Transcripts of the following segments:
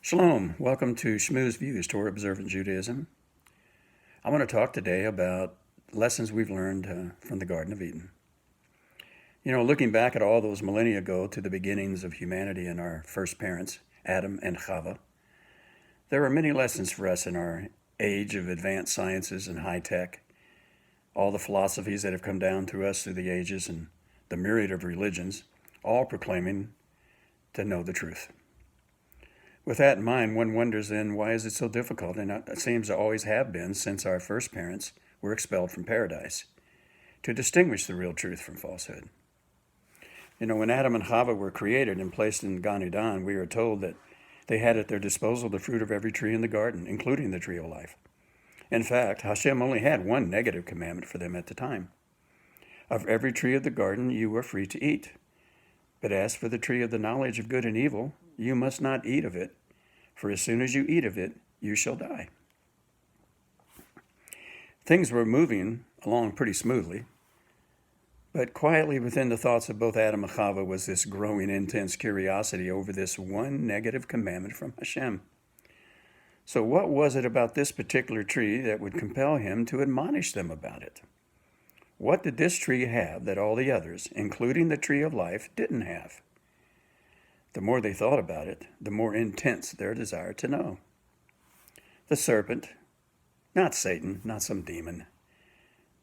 Shalom, welcome to Shmuel's Views Torah Observant Judaism. I want to talk today about lessons we've learned from the Garden of Eden. Looking back at all those millennia ago to the beginnings of humanity and our first parents, Adam and Chava, there are many lessons for us in our age of advanced sciences and high tech, all the philosophies that have come down to us through the ages and the myriad of religions, all proclaiming to know the truth. With that in mind, one wonders then, why is it so difficult? And it seems to always have been since our first parents were expelled from paradise, to distinguish the real truth from falsehood. When Adam and Chava were created and placed in Gan Eden, we are told that they had at their disposal the fruit of every tree in the garden, including the tree of life. In fact, Hashem only had one negative commandment for them at the time. Of every tree of the garden you are free to eat. But as for the tree of the knowledge of good and evil, you must not eat of it, for as soon as you eat of it, you shall die. Things were moving along pretty smoothly, but quietly within the thoughts of both Adam and Chava was this growing intense curiosity over this one negative commandment from Hashem. So what was it about this particular tree that would compel him to admonish them about it? What did this tree have that all the others, including the tree of life, didn't have? The more they thought about it, the more intense their desire to know. The serpent, not Satan, not some demon,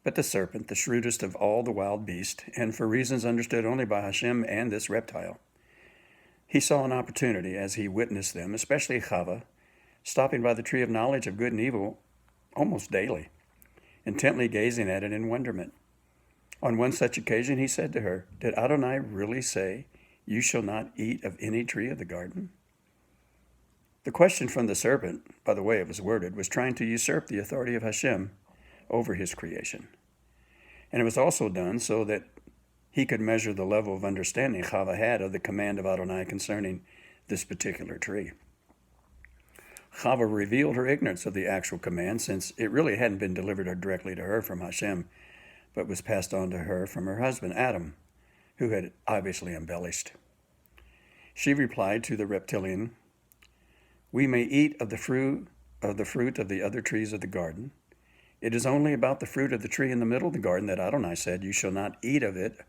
but the serpent, the shrewdest of all the wild beasts, and for reasons understood only by Hashem and this reptile. He saw an opportunity as he witnessed them, especially Chava, stopping by the tree of knowledge of good and evil almost daily, intently gazing at it in wonderment. On one such occasion, he said to her, "Did Adonai really say, 'You shall not eat of any tree of the garden'?" The question from the serpent, by the way it was worded, was trying to usurp the authority of Hashem over his creation. And it was also done so that he could measure the level of understanding Chava had of the command of Adonai concerning this particular tree. Chava revealed her ignorance of the actual command, since it really hadn't been delivered directly to her from Hashem, but was passed on to her from her husband, Adam, who had obviously embellished. She replied to the reptilian, "We may eat of the fruit of the other trees of the garden. It is only about the fruit of the tree in the middle of the garden that Adonai said, 'You shall not eat of it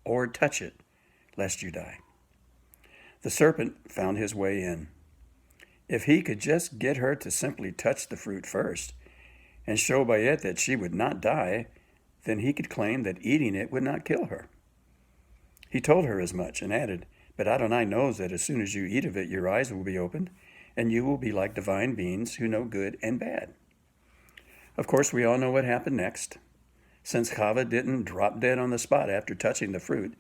or touch it, lest you die.'" The serpent found his way in. If he could just get her to simply touch the fruit first and show by it that she would not die, then he could claim that eating it would not kill her. He told her as much and added, "But Adonai knows that as soon as you eat of it, your eyes will be opened, and you will be like divine beings who know good and bad." Of course, we all know what happened next. Since Chava didn't drop dead on the spot after touching the fruit,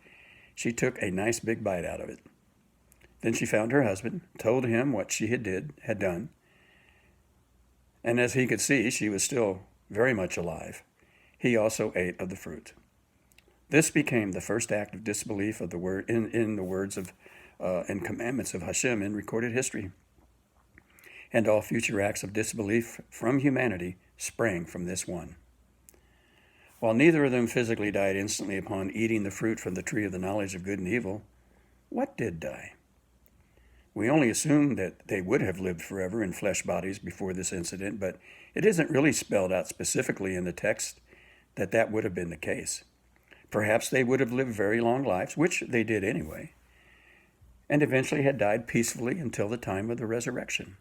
she took a nice big bite out of it. Then she found her husband, told him what she had done, and as he could see, she was still very much alive. He also ate of the fruit. This became the first act of disbelief of the word in the words of and commandments of Hashem in recorded history. And all future acts of disbelief from humanity sprang from this one. While neither of them physically died instantly upon eating the fruit from the tree of the knowledge of good and evil, what did die? We only assume that they would have lived forever in flesh bodies before this incident, but it isn't really spelled out specifically in the text that would have been the case. Perhaps they would have lived very long lives, which they did anyway, and eventually had died peacefully until the time of the resurrection.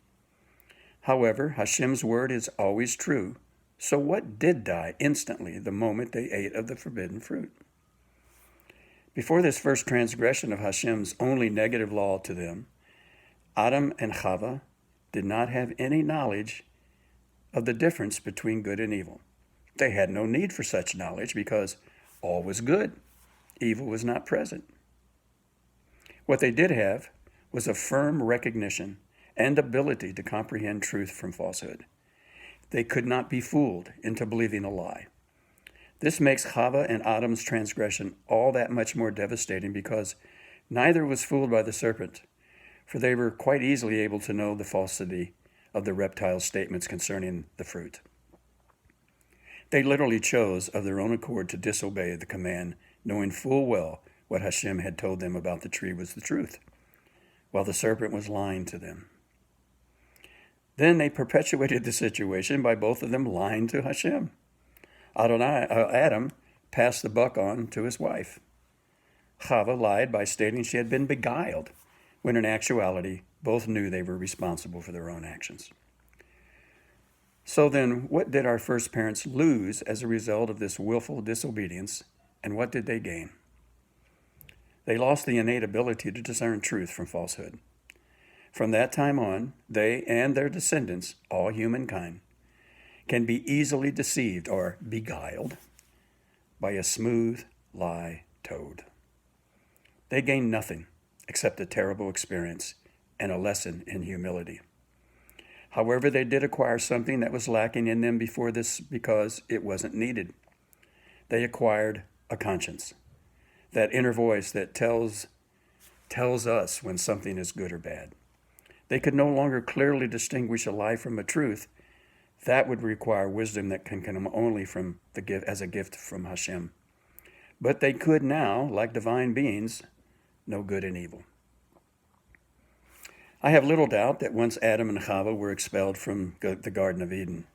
However, Hashem's word is always true, so what did die instantly the moment they ate of the forbidden fruit? Before this first transgression of Hashem's only negative law to them, Adam and Chava did not have any knowledge of the difference between good and evil. They had no need for such knowledge because all was good. Evil was not present. What they did have was a firm recognition and ability to comprehend truth from falsehood. They could not be fooled into believing a lie. This makes Chava and Adam's transgression all that much more devastating because neither was fooled by the serpent, for they were quite easily able to know the falsity of the reptile's statements concerning the fruit. They literally chose of their own accord to disobey the command, knowing full well what Hashem had told them about the tree was the truth, while the serpent was lying to them. Then they perpetuated the situation by both of them lying to Hashem. Adam passed the buck on to his wife. Chava lied by stating she had been beguiled, when in actuality, both knew they were responsible for their own actions. So then, what did our first parents lose as a result of this willful disobedience, and what did they gain? They lost the innate ability to discern truth from falsehood. From that time on, they and their descendants, all humankind, can be easily deceived or beguiled by a smooth lie told. They gain nothing except a terrible experience and a lesson in humility. However, they did acquire something that was lacking in them before this because it wasn't needed. They acquired a conscience, that inner voice that tells us when something is good or bad. They could no longer clearly distinguish a lie from a truth. That would require wisdom that can come only from as a gift from Hashem. But they could now, like divine beings, know good and evil. I have little doubt that once Adam and Chava were expelled from the Garden of Eden,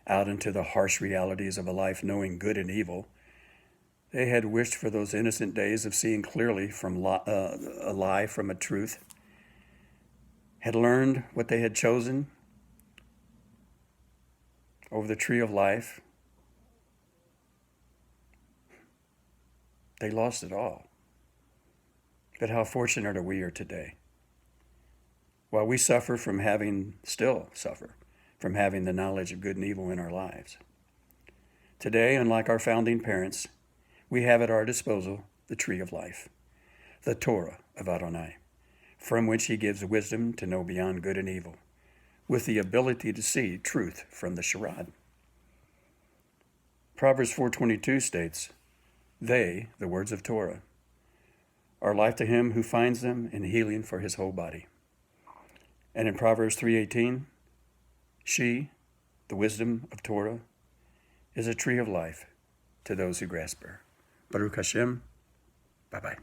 out into the harsh realities of a life knowing good and evil, they had wished for those innocent days of seeing clearly from a lie from a truth, had learned what they had chosen over the tree of life. They lost it all. But how fortunate are we today? While we still suffer from having the knowledge of good and evil in our lives. Today, unlike our founding parents, we have at our disposal the tree of life, the Torah of Adonai, from which he gives wisdom to know beyond good and evil, with the ability to see truth from the charade. Proverbs 4:22 states, "They, the words of Torah, are life to him who finds them and healing for his whole body." And in Proverbs 3:18, she, the wisdom of Torah, is a tree of life to those who grasp her. Baruch Hashem. Bye-bye.